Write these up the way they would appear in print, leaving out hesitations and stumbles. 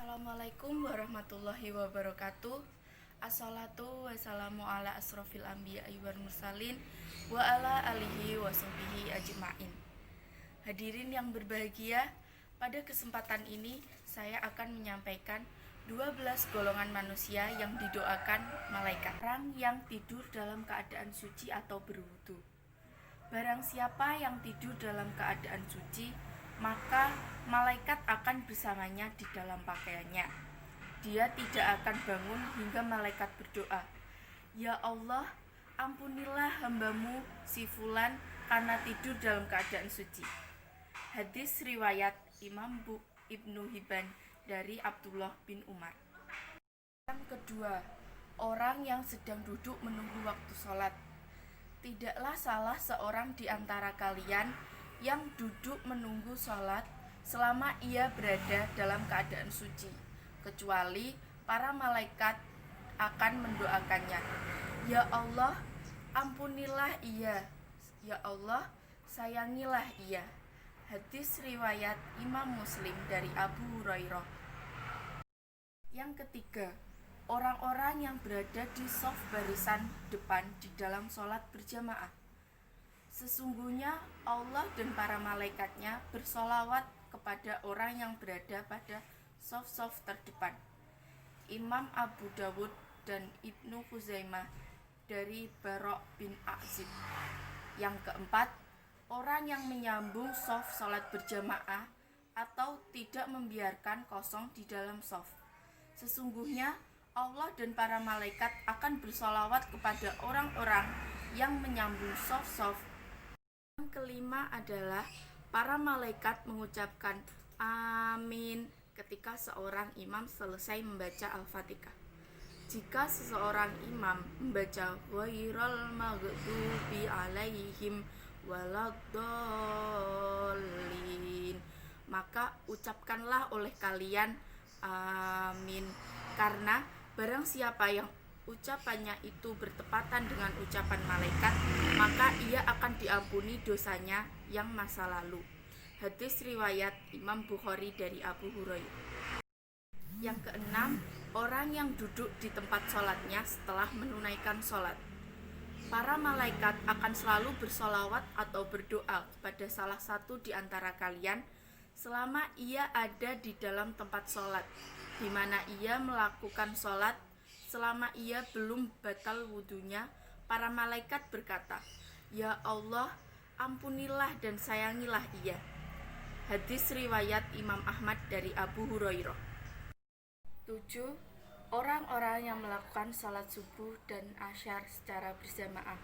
Assalamualaikum warahmatullahi wabarakatuh. Assalatu wassalamu ala asrofil anbiya'i wal mursalin wa ala alihi wa sahbihi ajma'in. Hadirin yang berbahagia, pada kesempatan ini saya akan menyampaikan 12 golongan manusia yang didoakan malaikat. Orang yang tidur dalam keadaan suci atau berwudu. Barang siapa yang tidur dalam keadaan suci, maka malaikat akan bersamanya di dalam pakaiannya. Dia tidak akan bangun hingga malaikat berdoa, "Ya Allah, ampunilah hambamu si Fulan karena tidur dalam keadaan suci." Hadis riwayat Imam Ibnu Hibban dari Abdullah bin Umar. Yang kedua, orang yang sedang duduk menunggu waktu sholat. Tidaklah salah seorang di antara kalian yang duduk menunggu sholat selama ia berada dalam keadaan suci, kecuali para malaikat akan mendoakannya, "Ya Allah, ampunilah ia. Ya Allah, sayangilah ia." Hadis riwayat Imam Muslim dari Abu Hurairah. Yang ketiga, orang-orang yang berada di shaf barisan depan di dalam sholat berjamaah. Sesungguhnya Allah dan para malaikatnya bersolawat kepada orang yang berada pada shaf-shaf terdepan. Imam Abu Dawud dan Ibnu Khuzaimah dari Bara' bin Azib. Yang keempat, orang yang menyambung shaf sholat berjamaah atau tidak membiarkan kosong di dalam shaf. Sesungguhnya Allah dan para malaikat akan bersolawat kepada orang-orang yang menyambung shaf-shaf. Yang kelima adalah para malaikat mengucapkan amin ketika seorang imam selesai membaca Al-Fatihah. Jika seseorang imam membaca ghairil maghdubi alaihim waladdallin, maka ucapkanlah oleh kalian amin, karena barang siapa yang ucapannya itu bertepatan dengan ucapan malaikat, maka ia akan diampuni dosanya yang masa lalu. Hadis riwayat Imam Bukhari dari Abu Hurairah. Yang keenam, orang yang duduk di tempat sholatnya setelah menunaikan sholat. Para malaikat akan selalu bersolawat atau berdoa kepada salah satu di antara kalian selama ia ada di dalam tempat sholat, di mana ia melakukan sholat. Selama ia belum batal wudunya, para malaikat berkata, "Ya Allah, ampunilah dan sayangilah ia." Hadis riwayat Imam Ahmad dari Abu Hurairah. 7. Orang-orang yang melakukan salat subuh dan asyar secara berjamaah.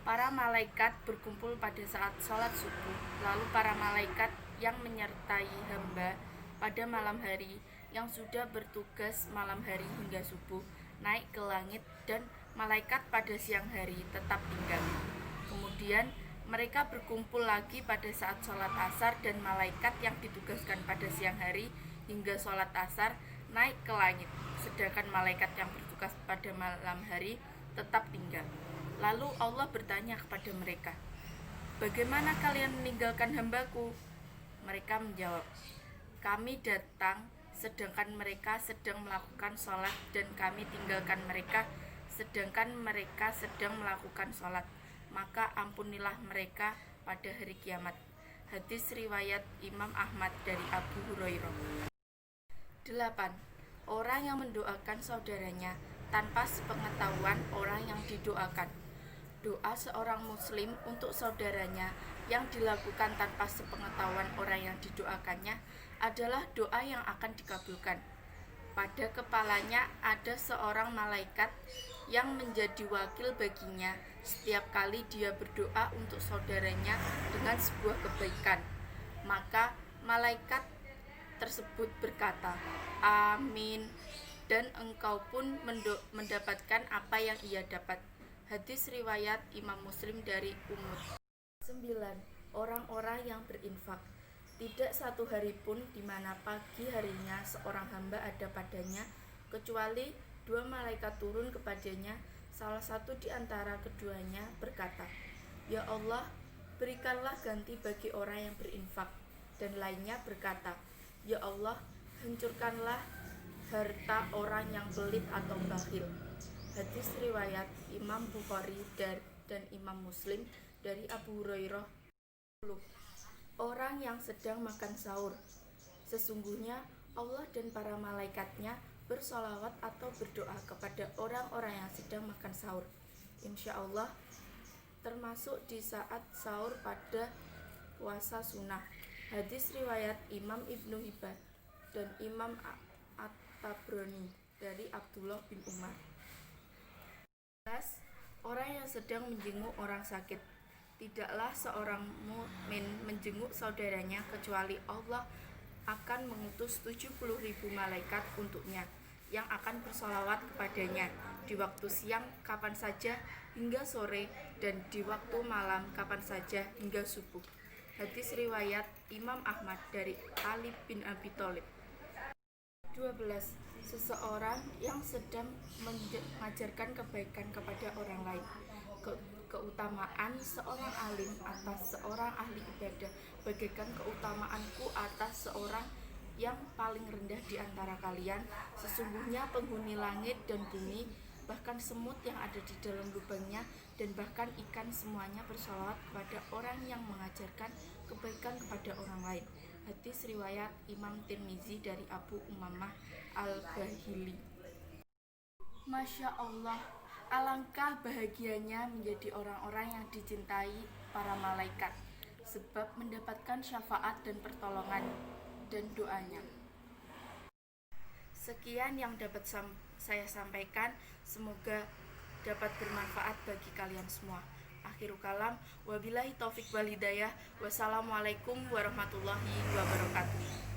Para malaikat berkumpul pada saat salat subuh, lalu para malaikat yang menyertai hamba pada malam hari yang sudah bertugas malam hari hingga subuh naik ke langit, dan malaikat pada siang hari tetap tinggal. Kemudian mereka berkumpul lagi pada saat sholat asar, dan malaikat yang ditugaskan pada siang hari hingga sholat asar naik ke langit, sedangkan malaikat yang bertugas pada malam hari tetap tinggal. Lalu Allah bertanya kepada mereka, "Bagaimana kalian meninggalkan hambaku?" Mereka menjawab, "Kami datang sedangkan mereka sedang melakukan sholat, dan kami tinggalkan mereka sedangkan mereka sedang melakukan sholat. Maka ampunilah mereka pada hari kiamat." Hadis riwayat Imam Ahmad dari Abu Hurairah. 8. Orang yang mendoakan saudaranya tanpa sepengetahuan orang yang didoakan. Doa seorang muslim untuk saudaranya yang dilakukan tanpa sepengetahuan orang yang didoakannya adalah doa yang akan dikabulkan. Pada kepalanya ada seorang malaikat yang menjadi wakil baginya setiap kali dia berdoa untuk saudaranya dengan sebuah kebaikan. Maka malaikat tersebut berkata, "Amin," dan engkau pun mendapatkan apa yang ia dapat. Hadis riwayat Imam Muslim dari Umut. 9. Orang-orang yang berinfak. Tidak satu hari pun di mana pagi harinya seorang hamba ada padanya, kecuali dua malaikat turun kepadanya. Salah satu di antara keduanya berkata, "Ya Allah, berikanlah ganti bagi orang yang berinfak." Dan lainnya berkata, "Ya Allah, Hancurkanlah harta orang yang pelit atau bakhil. Hadis riwayat Imam Bukhari dan Imam Muslim dari Abu Hurairah. Orang yang sedang makan sahur, sesungguhnya Allah dan para malaikatnya bersolawat atau berdoa kepada orang-orang yang sedang makan sahur. Insya Allah, termasuk di saat sahur pada puasa sunnah. Hadis riwayat Imam Ibnu Hibban dan Imam At-Tabrani dari Abdullah bin Umar. Orang yang sedang menjenguk orang sakit. Tidaklah seorang mukmin menjenguk saudaranya kecuali Allah akan mengutus 70.000 malaikat untuknya yang akan bersolawat kepadanya di waktu siang kapan saja hingga sore dan di waktu malam kapan saja hingga subuh. Hadis riwayat Imam Ahmad dari Ali bin Abi Thalib. 12. Seseorang yang sedang mengajarkan kebaikan kepada orang lain. Keutamaan seorang alim atas seorang ahli ibadah bagaikan keutamaanku atas seorang yang paling rendah di antara kalian. Sesungguhnya penghuni langit dan bumi, bahkan semut yang ada di dalam lubangnya, dan bahkan ikan semuanya bersolawat kepada orang yang mengajarkan kebaikan kepada orang lain. Hadis riwayat Imam Tirmizi dari Abu Umamah Al-Bahili. Masya Allah, alangkah bahagianya menjadi orang-orang yang dicintai para malaikat, sebab mendapatkan syafaat dan pertolongan dan doanya. Sekian yang dapat saya sampaikan, semoga dapat bermanfaat bagi kalian semua. Akhirul kalam, wabillahi taufik wal hidayah. Wassalamualaikum warahmatullahi wabarakatuh.